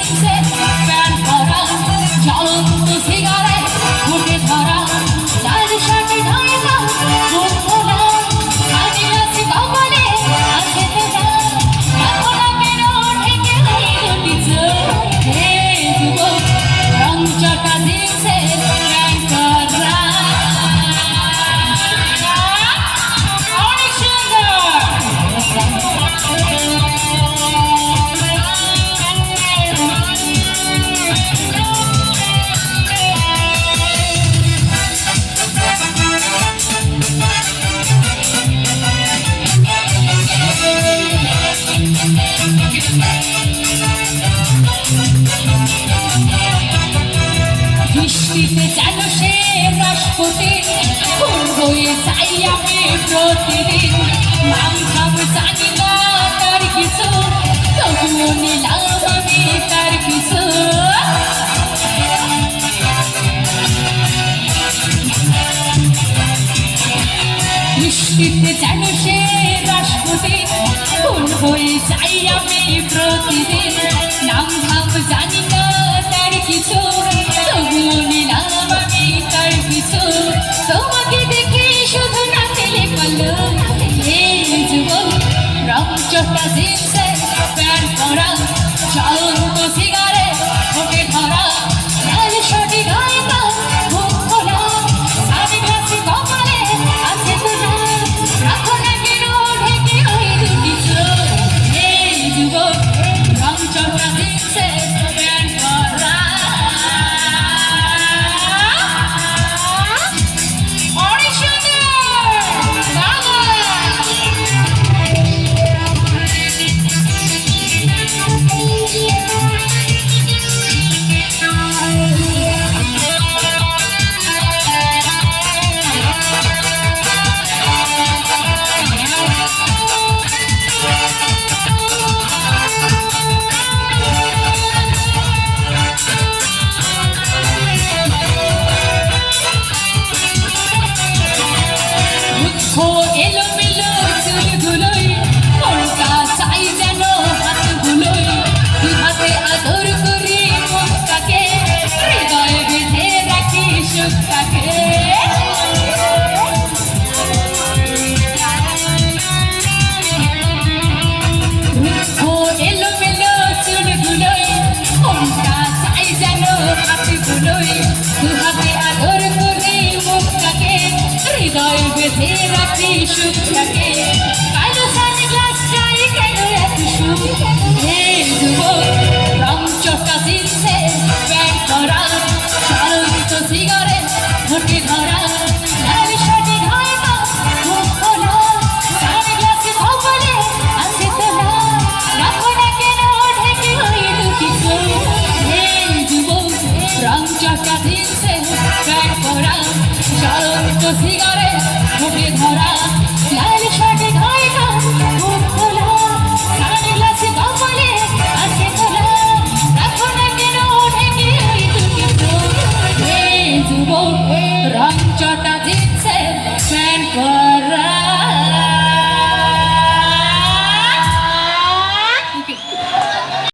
দিচ্ছে প্যান করা জ্বলন্ত সিগারেট ঘুটে ধরা লাল শার্টে ঢায়ে না মুখ খোলা কাজে আছে কপালে আছে তেরা এখন কেন ঠেকে দুটি চোখ হে যুবক রং চটা দিচ্ছে প্যান করা অনেক সুন্দর দৃষ্টিতে যেন সে রাষ্ট্রপতি ফুল হয়ে যাই আমি প্রতিদিন নাম ধাম জানি না তার কিছু তবুও নিলাম আমি তার কিছু দৃষ্টিতে যেন সে রাষ্ট্রপতি ফুল হয়ে যাই আমি প্রতিদিন নাম ধাম জানি না তার কিছু তবুও নিলাম আমি তার কিছু তোমাকে দেখে শুধু না পেলে পালো এই যুবক রং চটা দিচ্ছে প্যান করা জ্বলন্ত সিগারেট ঘুটে ধরা লাল শার্টে গায়ে না মুখ খোলা সাদে গ্লাসে কপালে আছে তোরা রাখো না কেন ঢেকে ওই দুটি চোখ এই যুবক রং চটা দিচ্ছে প্যান করা অনেক সুন্দর বাবা এলোমেলো চুলগুলোই মনটা চাই যেন হাতগুলোই দু হাতে আদর করি মনটাকে হৃদয়ে বেঁধে রাখি সুখটাকে এলোমেলো চুলগুলোই মনটা চাই যেন হাতগুলোই দু হাতে আদর করি মনটাকে হৃদয় বেঁধে রাখি সুখটাকে